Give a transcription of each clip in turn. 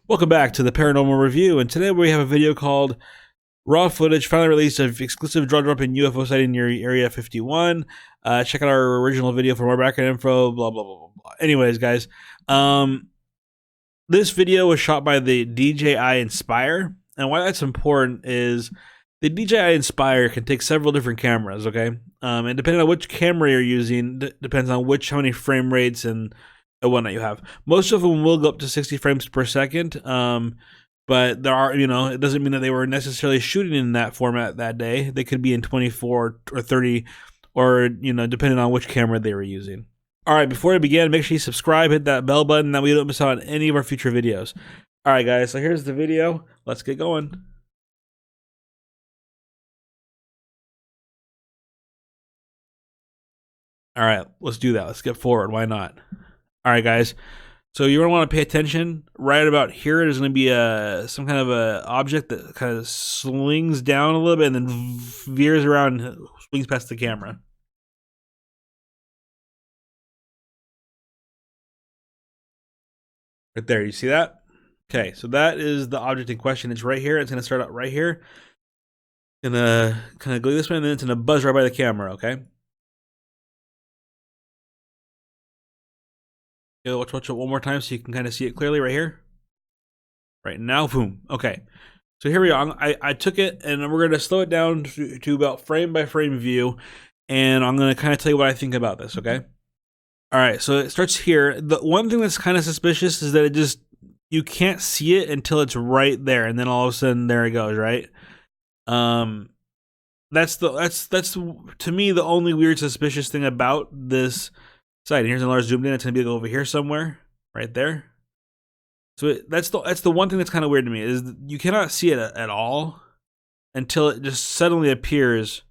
Welcome back to the Paranormal Review, and today we have a video called Raw Footage Finally Released of Exclusive Draw Drop in UFO Sighting Near Area 51. Check out our original video for more background info, blah, blah, blah, blah, blah. Anyways, guys, this video was shot by the DJI Inspire, and why that's important is the DJI Inspire can take several different cameras, okay? And depending on which camera you're using, depends on how many frame rates and whatnot you have. Most of them will go up to 60 frames per second, but there are, it doesn't mean that they were necessarily shooting in that format that day. They could be in 24 or 30, or, depending on which camera they were using. All right, before we begin, make sure you subscribe, hit that bell button, that way you don't miss out on any of our future videos. All right, guys, so here's the video. Let's get going. All right, let's do that. Let's get forward. Why not? All right, guys. So you're gonna want to pay attention. Right about here, there's gonna be some kind of a object that kind of slings down a little bit and then veers around, and swings past the camera. Right there, you see that? Okay, so that is the object in question. It's right here. It's gonna start out right here. Gonna kind of go this way, and then it's gonna buzz right by the camera. Okay. Watch it one more time so you can kind of see it clearly right here. Right now, boom. Okay, so here we are. I took it, and we're going to slow it down to about frame by frame view, and I'm going to kind of tell you what I think about this, okay? All right, so it starts here. The one thing that's kind of suspicious is that you can't see it until it's right there, and then all of a sudden there it goes, right? That's to me the only weird suspicious thing about this side. And here's a large zoomed in. It's gonna be over here somewhere, right there. So that's the one thing that's kind of weird to me is you cannot see it at all until it just suddenly appears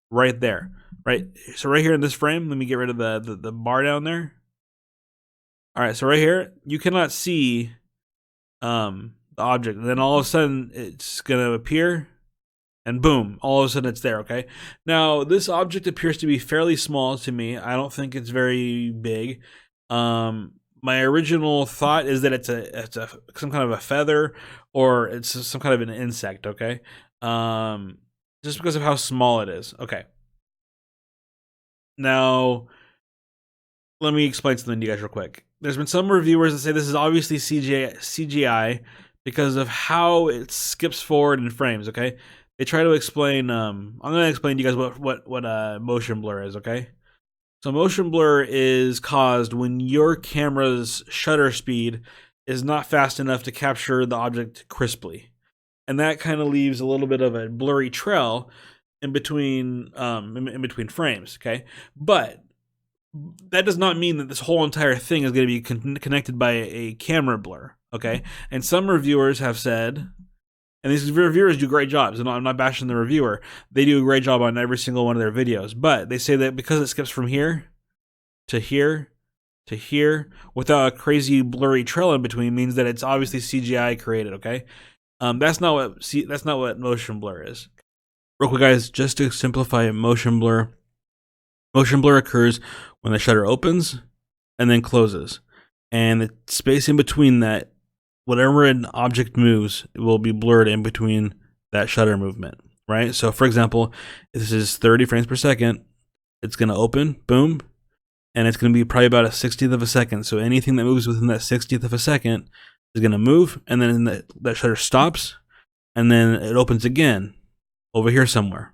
right there, right? So right here in this frame, let me get rid of the bar down there. All right, so right here you cannot see the object, and then all of a sudden it's gonna appear. And boom, all of a sudden it's there, okay? Now, this object appears to be fairly small to me. I don't think it's very big. My original thought is that it's some kind of a feather, or it's some kind of an insect, okay? Just because of how small it is. Okay. Now, let me explain something to you guys real quick. There's been some reviewers that say this is obviously CGI because of how it skips forward in frames, okay? They try to explain. I'm going to explain to you guys what motion blur is. Okay, so motion blur is caused when your camera's shutter speed is not fast enough to capture the object crisply, and that kind of leaves a little bit of a blurry trail in between frames. Okay, but that does not mean that this whole entire thing is going to be connected by a camera blur. Okay, and some reviewers have said. And these reviewers do great jobs, and I'm not bashing the reviewer. They do a great job on every single one of their videos. But they say that because it skips from here to here to here without a crazy blurry trail in between means that it's obviously CGI created. Okay, that's not what motion blur is. Real quick, guys, just to simplify it, motion blur occurs when the shutter opens and then closes, and the space in between that. Whatever an object moves, it will be blurred in between that shutter movement, right? So, for example, if this is 30 frames per second, it's going to open, boom, and it's going to be probably about a 60th of a second. So anything that moves within that 60th of a second is going to move, and then that shutter stops, and then it opens again over here somewhere.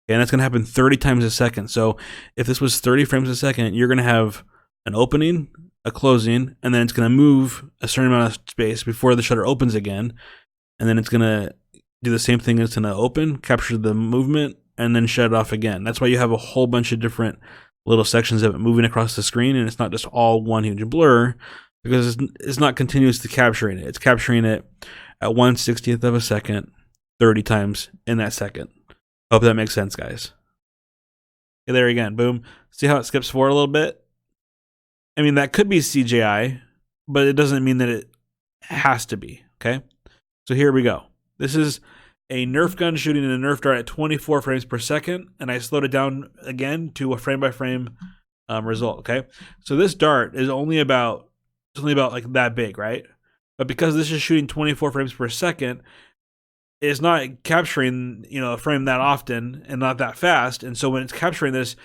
And that's going to happen 30 times a second. So if this was 30 frames a second, you're going to have an opening, a closing, and then it's going to move a certain amount of space before the shutter opens again, and then it's going to do the same thing. It's going to open, capture the movement, and then shut it off again. That's why you have a whole bunch of different little sections of it moving across the screen, and it's not just all one huge blur, because it's not continuously capturing it. It's capturing it at 1/60th of a second, 30 times in that second. Hope that makes sense, guys. Okay, there again, boom. See how it skips forward a little bit? I mean, that could be CGI, but it doesn't mean that it has to be, okay? So here we go. This is a Nerf gun shooting a Nerf dart at 24 frames per second, and I slowed it down again to a frame-by-frame result, okay? So this dart is only about like that big, right? But because this is shooting 24 frames per second, it's not capturing, a frame that often and not that fast. And so when it's capturing this,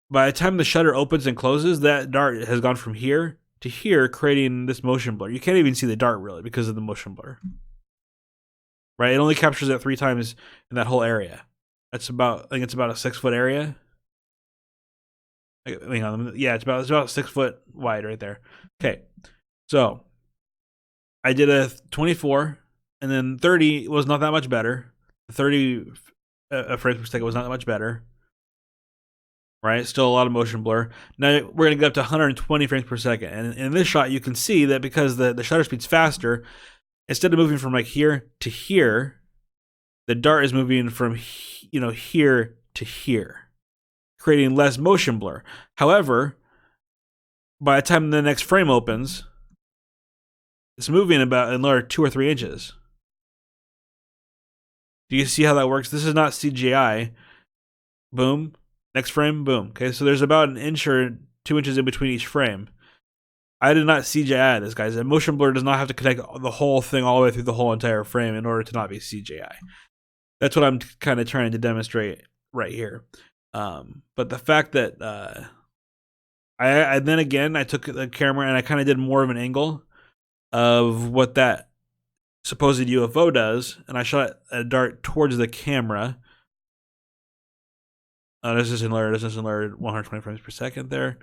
by the time the shutter opens and closes, that dart has gone from here to here, creating this motion blur. You can't even see the dart really because of the motion blur. Right? It only captures it 3 times in that whole area. I think it's about a 6-foot area. Hang on, yeah, it's about 6 foot wide right there. Okay, so I did a 24, and then 30 was not that much better. 30 frames per second was not that much better. Right, still a lot of motion blur. Now we're gonna get up to 120 frames per second, and in this shot you can see that because the shutter speed's faster, instead of moving from like here to here, the dart is moving from here to here, creating less motion blur. However, by the time the next frame opens, it's moving about another 2 or 3 inches. Do you see how that works? This is not CGI. Boom. Next frame, boom. Okay, so there's about 1 inch or 2 inches in between each frame. I did not CGI this, guys. And motion blur does not have to connect the whole thing all the way through the whole entire frame in order to not be CGI. That's what I'm kind of trying to demonstrate right here. But the fact that I then again I took the camera and I kind of did more of an angle of what that supposed UFO does, and I shot a dart towards the camera. Distance and layer 120 frames per second there.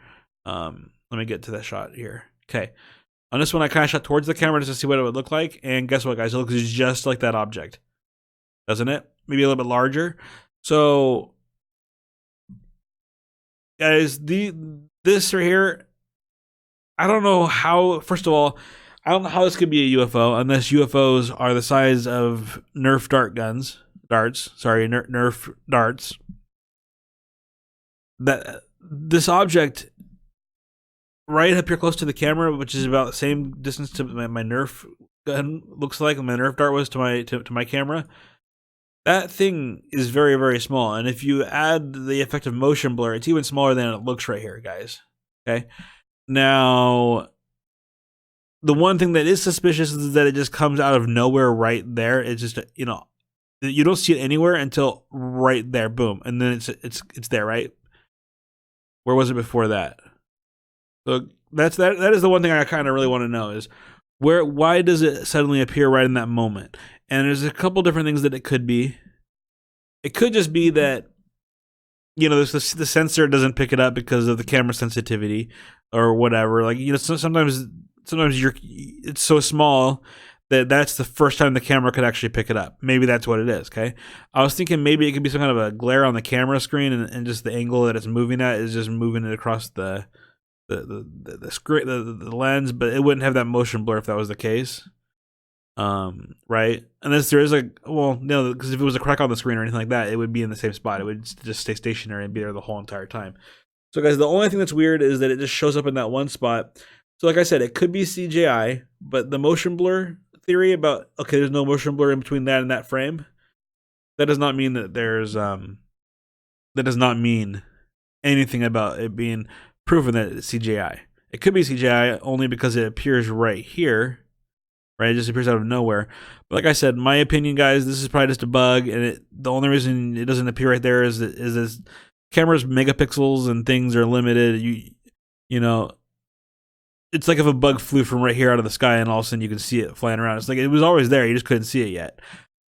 Let me get to that shot here. Okay. On this one, I kind of shot towards the camera just to see what it would look like. And guess what, guys? It looks just like that object. Doesn't it? Maybe a little bit larger. So, guys, this right here, I don't know how, first of all, I don't know how this could be a UFO unless UFOs are the size of Nerf Nerf darts. That this object right up here close to the camera, which is about the same distance to my Nerf gun looks like, my Nerf dart was to my camera, that thing is very, very small. And if you add the effect of motion blur, it's even smaller than it looks right here, guys. Okay? Now, the one thing that is suspicious is that it just comes out of nowhere right there. It's just, you don't see it anywhere until right there, boom. And then it's there, right? Where was it before that? So that is the one thing I kind of really want to know is why does it suddenly appear right in that moment? And there's a couple different things that it could be. It could just be that the sensor doesn't pick it up because of the camera sensitivity or whatever. Like sometimes it's so small that's the first time the camera could actually pick it up. Maybe that's what it is, okay? I was thinking maybe it could be some kind of a glare on the camera screen and just the angle that it's moving at is just moving it across the screen, the lens, but it wouldn't have that motion blur if that was the case. Right? Unless there is because if it was a crack on the screen or anything like that, it would be in the same spot. It would just stay stationary and be there the whole entire time. So guys, the only thing that's weird is that it just shows up in that one spot. So like I said, it could be CGI, but the motion blur theory about there's no motion blur in between that and that frame, that does not mean that that does not mean anything about it being proven that it's CGI. It could be CGI only because it appears right here, right? It just appears out of nowhere. But like I said, my opinion, guys, this is probably just a bug, and the only reason it doesn't appear right there is this camera's megapixels and things are limited. It's like if a bug flew from right here out of the sky and all of a sudden you can see it flying around. It's like it was always there. You just couldn't see it yet.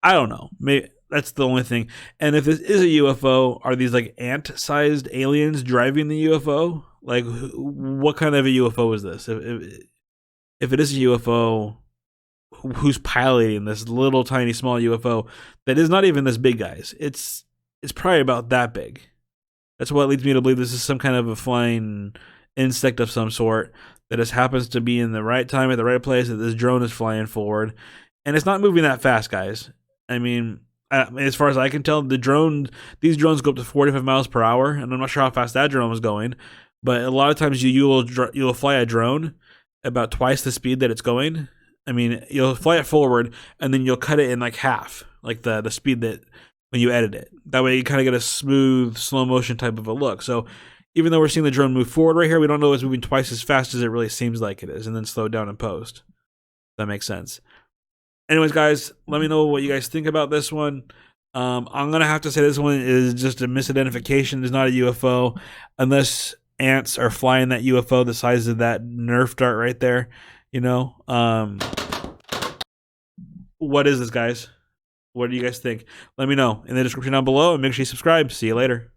I don't know. Maybe that's the only thing. And if this is a UFO, are these like ant-sized aliens driving the UFO? Like, what kind of a UFO is this? If it is a UFO, who's piloting this little tiny small UFO that is not even this big, guys? It's probably about that big. That's what leads me to believe this is some kind of a flying insect of some sort that just happens to be in the right time at the right place, that this drone is flying forward. And it's not moving that fast, guys. I mean, as far as I can tell, these drones go up to 45 miles per hour, and I'm not sure how fast that drone was going, but a lot of times you'll fly a drone about twice the speed that it's going. I mean, you'll fly it forward, and then you'll cut it in like half, like the speed that when you edit it. That way you kind of get a smooth, slow motion type of a look. So even though we're seeing the drone move forward right here, we don't know it's moving twice as fast as it really seems like it is, and then slow down in post. That makes sense. Anyways, guys, let me know what you guys think about this one. I'm gonna have to say this one is just a misidentification. It's not a UFO, unless ants are flying that UFO the size of that Nerf dart right there. You know, what is this, guys? What do you guys think? Let me know in the description down below, and make sure you subscribe. See you later.